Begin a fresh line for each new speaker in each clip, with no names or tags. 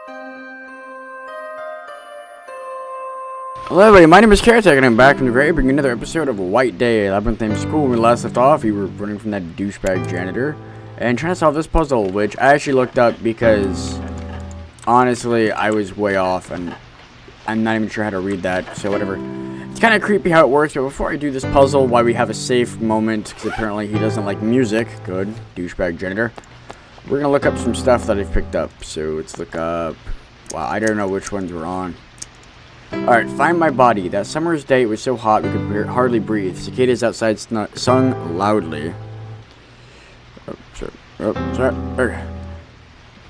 Hello everybody, my name is Caretaker and I'm back from the grave bringing another episode of White Day, Labyrinth named School. When we last left off, you were running from that douchebag janitor and trying to solve this puzzle, which I actually looked up because, honestly, I was way off and I'm not even sure how to read that, so whatever. It's kind of creepy how it works, but before I do this puzzle, why we have a safe moment, because apparently he doesn't like music, good, douchebag janitor, we're going to look up some stuff that I've picked up. So let's look up, wow, I don't know which ones we're on. Alright, find my body. That summer's day, it was so hot we could hardly breathe. Cicadas outside sung loudly. Sung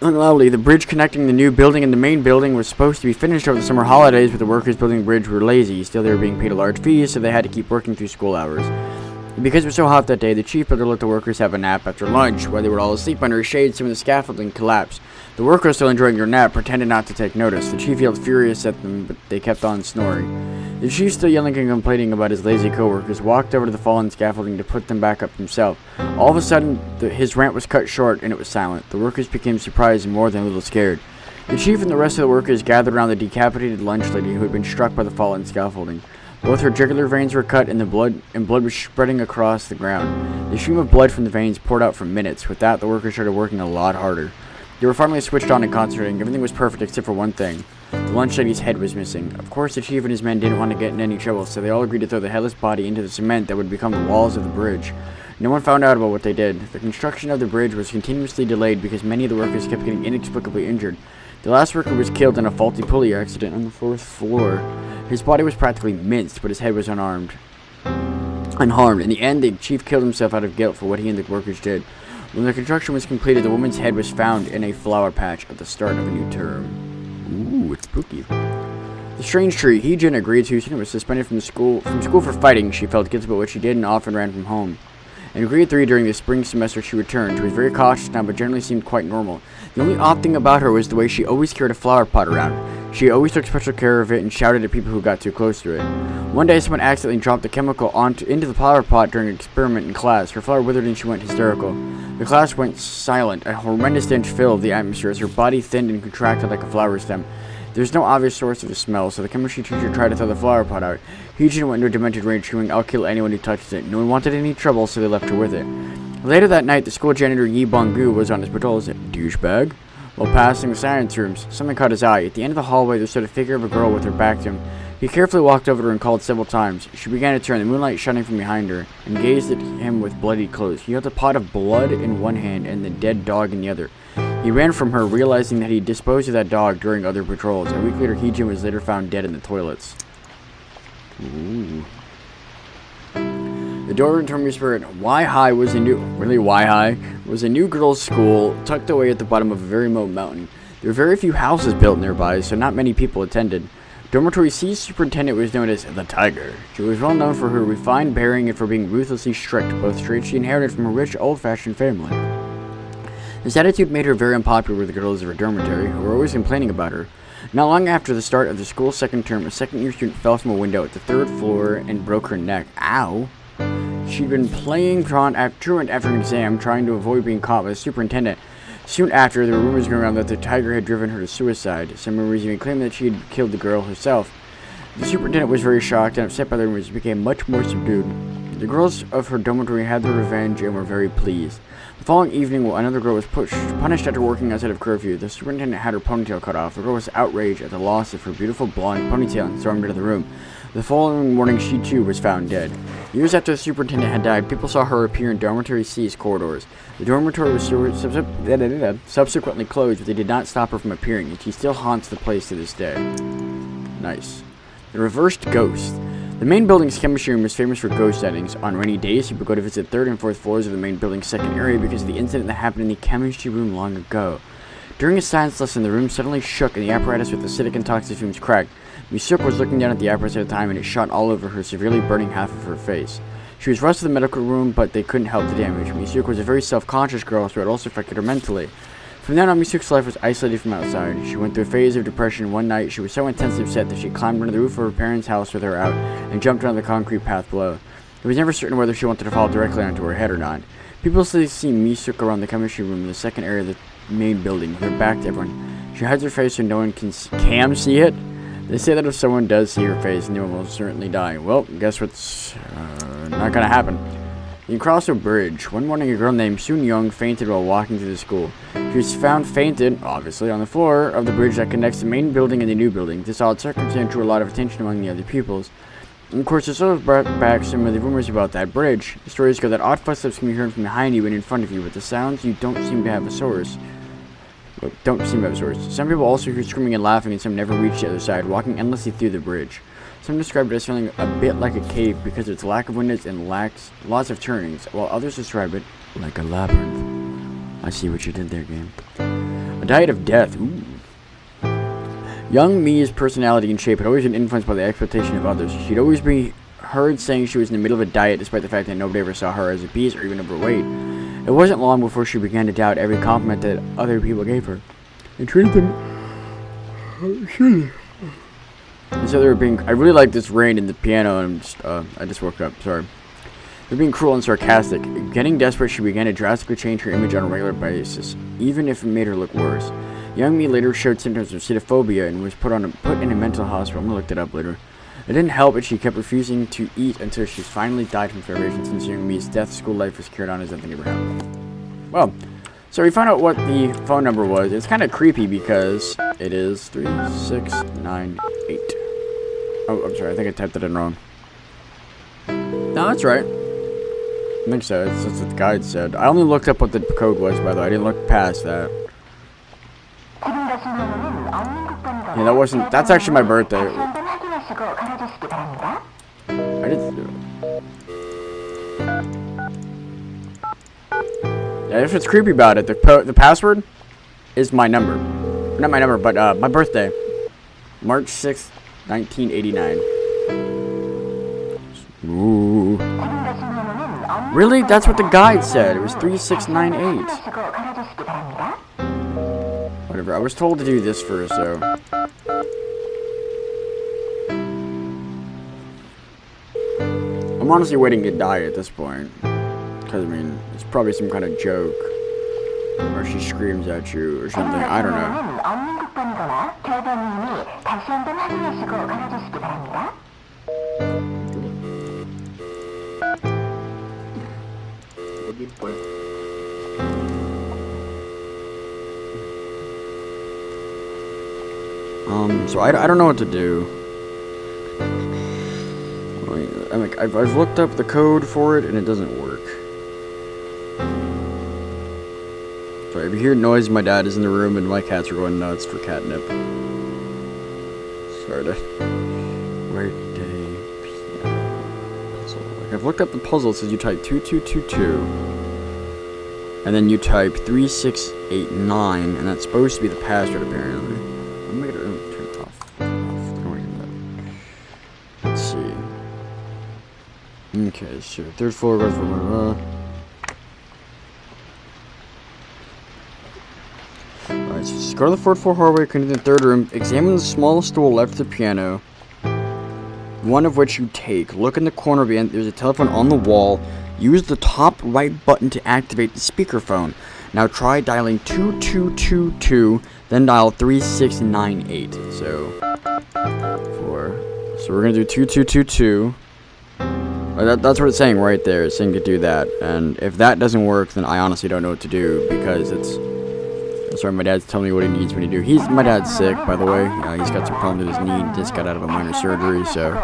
loudly. The bridge connecting the new building and the main building was supposed to be finished over the summer holidays, but the workers building the bridge were lazy. Still, they were being paid a large fee, so they had to keep working through school hours. Because it was so hot that day, the chief builder let the workers have a nap after lunch. While they were all asleep under a shade, some of the scaffolding collapsed. The workers, still enjoying their nap, pretended not to take notice. The chief yelled furious at them, but they kept on snoring. The chief, still yelling and complaining about his lazy co-workers, walked over to the fallen scaffolding to put them back up himself. All of a sudden, his rant was cut short, and it was silent. The workers became surprised and more than a little scared. The chief and the rest of the workers gathered around the decapitated lunch lady who had been struck by the fallen scaffolding. Both her jugular veins were cut, and blood was spreading across the ground. The stream of blood from the veins poured out for minutes. With that, the workers started working a lot harder. They were finally switched on and concentrating. Everything was perfect except for one thing. The lunch lady's head was missing. Of course, the chief and his men didn't want to get in any trouble, so they all agreed to throw the headless body into the cement that would become the walls of the bridge. No one found out about what they did. The construction of the bridge was continuously delayed because many of the workers kept getting inexplicably injured. The last worker was killed in a faulty pulley accident on the 4th floor. His body was practically minced, but his head was unharmed. In the end, the chief killed himself out of guilt for what he and the workers did. When the construction was completed, the woman's head was found in a flower patch at the start of a new term. Ooh, it's spooky. The strange tree. Heejin agreed to. She was suspended from school for fighting. She felt guilty about what she did and often ran from home. In grade 3, during the spring semester, she returned. She was very cautious now, but generally seemed quite normal. The only odd thing about her was the way she always carried a flower pot around. She always took special care of it and shouted at people who got too close to it. One day, someone accidentally dropped the chemical into the flower pot during an experiment in class. Her flower withered and she went hysterical. The class went silent. A horrendous stench filled the atmosphere as her body thinned and contracted like a flower stem. There's no obvious source of the smell, so the chemistry teacher tried to throw the flower pot out. Heejin went into a demented rage, screaming, "I'll kill anyone who touches it." No one wanted any trouble, so they left her with it. Later that night, the school janitor Yi Bong-gu was on his patrol as a douchebag. While passing the science rooms, something caught his eye. At the end of the hallway, there stood a figure of a girl with her back to him. He carefully walked over to her and called several times. She began to turn, the moonlight shining from behind her, and gazed at him with bloody clothes. He held a pot of blood in one hand and the dead dog in the other. He ran from her, realizing that he disposed of that dog during other patrols. A week later, Heejin was later found dead in the toilets. Ooh. The dormitory whispered, "Why High was a new girls' school tucked away at the bottom of a very remote mountain. There were very few houses built nearby, so not many people attended. Dormitory C's superintendent was known as the Tiger. She was well known for her refined bearing and for being ruthlessly strict, both traits she inherited from a rich, old-fashioned family. This attitude made her very unpopular with the girls of her dormitory, who were always complaining about her. Not long after the start of the school's second term, a second-year student fell from a window at the 3rd floor and broke her neck. Ow! She'd been playing truant after an exam, trying to avoid being caught by the superintendent. Soon after, there were rumors going around that the Tiger had driven her to suicide. Some rumors even claimed that she had killed the girl herself. The superintendent was very shocked and upset by the rumors and became much more subdued. The girls of her dormitory had their revenge and were very pleased. The following evening, while another girl was punished after working outside of curfew, the superintendent had her ponytail cut off. The girl was outraged at the loss of her beautiful blonde ponytail and stormed into the room. The following morning, she too was found dead. Years after the superintendent had died, people saw her appear in Dormitory C's corridors. The dormitory was subsequently closed, but they did not stop her from appearing, and she still haunts the place to this day. Nice. The Reversed Ghost. The main building's chemistry room is famous for ghost sightings. On rainy days, people go to visit 3rd and 4th floors of the main building's second area because of the incident that happened in the chemistry room long ago. During a science lesson, the room suddenly shook and the apparatus with acidic and toxic fumes cracked. Misook was looking down at the apparatus at the time and it shot all over her, severely burning half of her face. She was rushed to the medical room, but they couldn't help the damage. Misook was a very self-conscious girl, so it also affected her mentally. From then on, Misook's life was isolated from outside. She went through a phase of depression. One night, she was so intensely upset that she climbed under the roof of her parents' house with her out and jumped onto the concrete path below. It was never certain whether she wanted to fall directly onto her head or not. People still see Misook around the chemistry room in the second area of the main building, with her back to everyone. She hides her face so no one can see it. They say that if someone does see her face, no one will certainly die. Well, guess what's not gonna happen. You cross a bridge. One morning, a girl named Soon Young fainted while walking to the school. She was found fainted, obviously, on the floor of the bridge that connects the main building and the new building. This odd circumstance drew a lot of attention among the other pupils. And of course, this sort of brought back some of the rumors about that bridge. The stories go that odd footsteps can be heard from behind you and in front of you, but the sounds you don't seem to have a source. Some people also hear screaming and laughing, and some never reach the other side, walking endlessly through the bridge. Some describe it as feeling a bit like a cave because of its lack of windows and lacks lots of turnings, while others describe it like a labyrinth. I see what you did there, game. A diet of death. Ooh. Young Mi's personality and shape had always been influenced by the expectation of others. She'd always be heard saying she was in the middle of a diet, despite the fact that nobody ever saw her as obese or even overweight. It wasn't long before she began to doubt every compliment that other people gave her. And treated them. And so they were being. I really like this rain in the piano, and I just woke up. Sorry. They're being cruel and sarcastic. Getting desperate, she began to drastically change her image on a regular basis, even if it made her look worse. Young Mi later showed symptoms of xenophobia and was put in a mental hospital. I'm gonna look it up later. It didn't help, but she kept refusing to eat until she finally died from starvation. Since Young Mi's death, school life was carried on as nothing ever happened. Well, so we found out what the phone number was. It's kind of creepy because it is 3698. Oh, I'm sorry. I think I typed it in wrong. No, that's right. I think so. That's what the guide said. I only looked up what the code was, by the way. I didn't look past that. Yeah, that wasn't. That's actually my birthday. I did. Yeah, if it's creepy about it, the password is my number. Not my number, but my birthday. March 6th, 1989. Ooh. Really? That's what the guide said. It was 3698. Whatever. I was told to do this first, so. I'm honestly waiting to die at this point. Because, I mean, it's probably some kind of joke. Or she screams at you or something. I don't know. So I don't know what to do. I've looked up the code for it and it doesn't work. Sorry, if you hear noise, my dad is in the room and my cats are going nuts for catnip. Sorry to... Right day... Puzzle. Like, I've looked up the puzzle. It says you type 2222. And then you type 3689. And that's supposed to be the password, apparently. I'm gonna turn it off. Let's see. Okay, so third floor, red floor, Alright, so just go to the fourth floor hallway, continue to the third room, examine the small stool left to the piano, one of which you take. Look in the corner of the end, there's a telephone on the wall. Use the top right button to activate the speakerphone. Now try dialing 2222, then dial 3698. So we're gonna do 2222. That's what it's saying right there. It's saying to do that. And if that doesn't work, then I honestly don't know what to do because it's... Sorry, my dad's telling me what he needs me to do. My dad's sick, by the way. He's got some problems with his knee. He just got out of a minor surgery, so...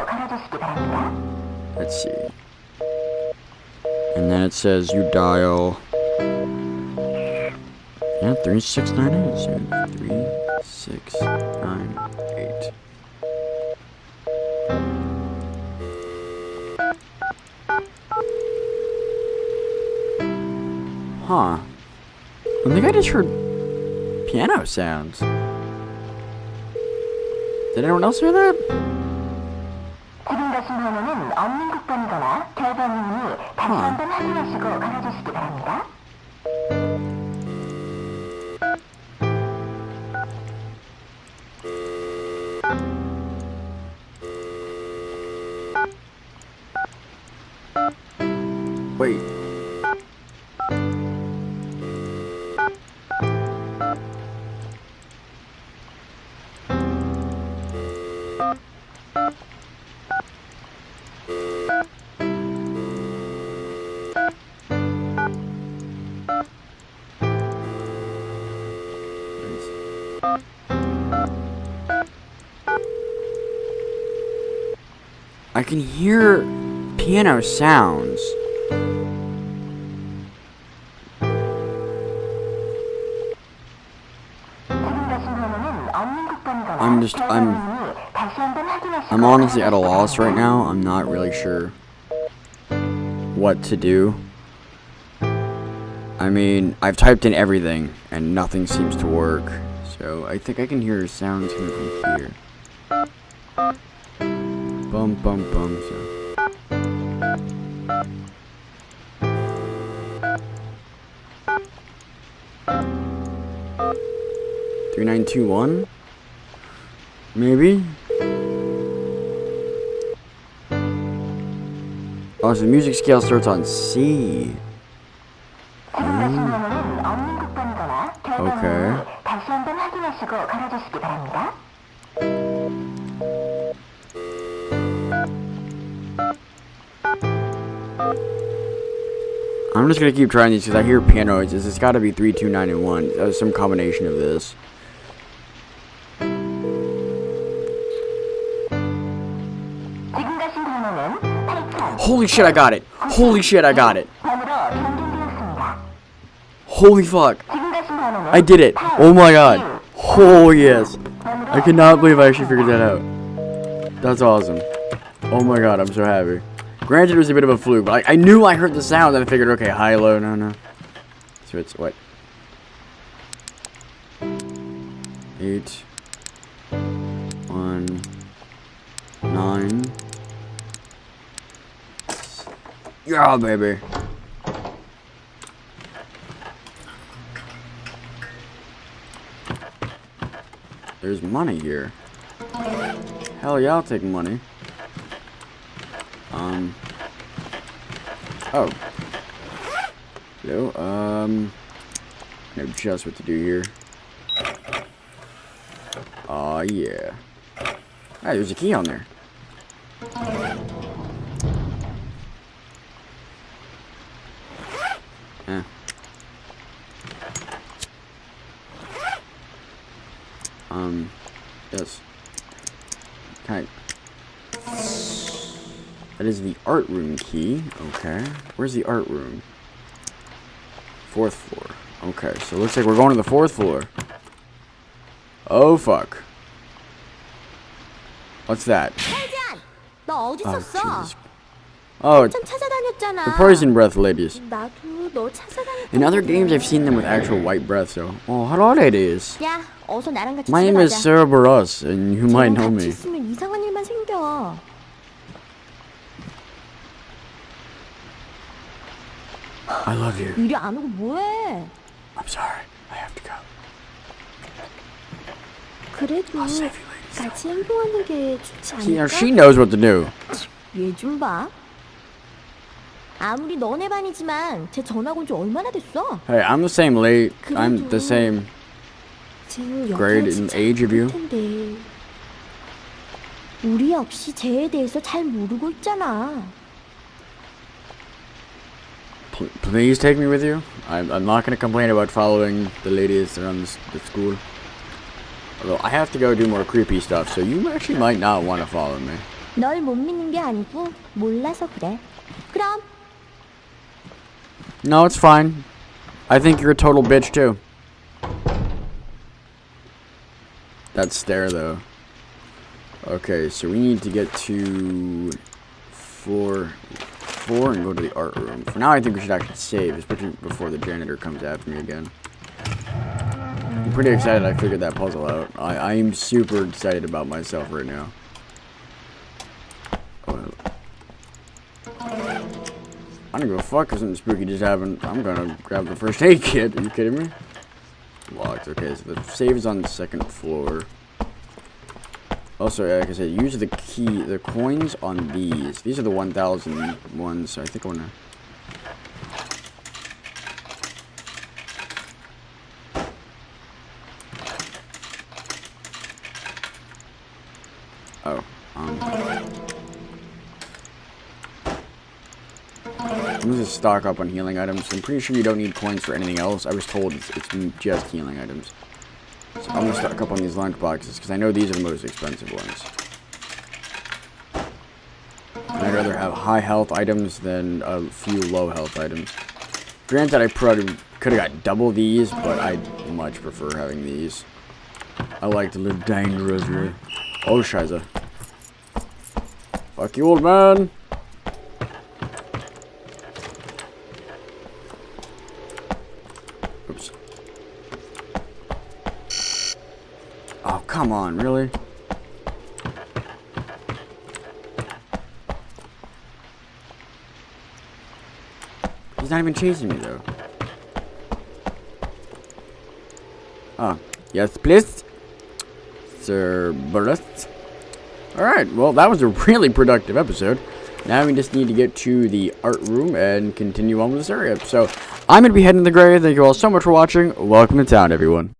Let's see. And then it says you dial... Yeah, 3698. So 3698. Huh. I think I just heard piano sounds. Did anyone else hear that? Huh. Wait. I can hear piano sounds. I'm honestly at a loss right now. I'm not really sure what to do. I mean, I've typed in everything and nothing seems to work. So I think I can hear sounds coming from here. Bum bum bum. So. 3921? Maybe? Oh, so the music scale starts on C. Okay. I'm just gonna keep trying these because I hear piano. It's gotta be 3, 2, 9, and 1. Some combination of this. Holy shit, I got it! Holy shit, I got it! Holy fuck! I did it! Oh my god! Oh yes! I cannot believe I actually figured that out. That's awesome. Oh my god, I'm so happy. Granted, it was a bit of a fluke, but I knew I heard the sound and I figured, okay, high, low, no. So it's what? 8, 1, 9. Yeah, baby. There's money here. Hell yeah, I'll take money. Oh. Hello, I know just what to do here. Aw, yeah. Ah, there's a key on there. Yes. Okay. That is the art room key. Okay. Where's the art room? 4th floor. Okay, so it looks like we're going to the 4th floor. Oh, fuck. What's that? Oh, Jesus. Oh, the poison breath ladies. In other games, I've seen them with actual white breath, so... Oh, hello, ladies. My name is Cerberus, and you might know me. I love you. I'm sorry. I have to go. I'll save you, ladies. See, now she knows what to do.
아무리 너네 반이지만 쟤 전학 온 지 얼마나 됐어?
Hey, I'm the same I'm the same grade and age of you.
우리 역시 쟤에 대해서 잘 모르고 있잖아.
Please take me with you. I'm not going to complain about following the ladies around the school. Although I have to go do more creepy stuff, so you actually might not want to follow me.
널 못 믿는 게 아니고 몰라서 그래. 그럼.
No, it's fine. I think you're a total bitch too. That stair though. Okay, so we need to get to floor 4 and go to the art room. For now, I think we should actually save, especially before the janitor comes after me again. I'm pretty excited I figured that puzzle out. I am super excited about myself right now. I don't give a fuck if something spooky just happened. I'm gonna grab the first aid kit. Are you kidding me? Locked. Okay, so the save is on the 2nd floor. Also, like I said, use the coins on these. These are the 1,000 ones, so I think I wanna... Oh, I'm gonna stock up on healing items. I'm pretty sure you don't need coins for anything else. I was told it's just healing items. So I'm gonna stock up on these lunch boxes because I know these are the most expensive ones. And I'd rather have high health items than a few low health items. Granted, I probably could have got double these, but I much prefer having these. I like to live dangerously. Oh, Shiza. Fuck you, old man. Oops. Oh, come on, really? He's not even chasing me, though. Oh, yes, please. Sir Burleth. Alright, well, that was a really productive episode. Now we just need to get to the art room and continue on with this area. So, I'm going to be heading to the grave. Thank you all so much for watching. Welcome to town, everyone.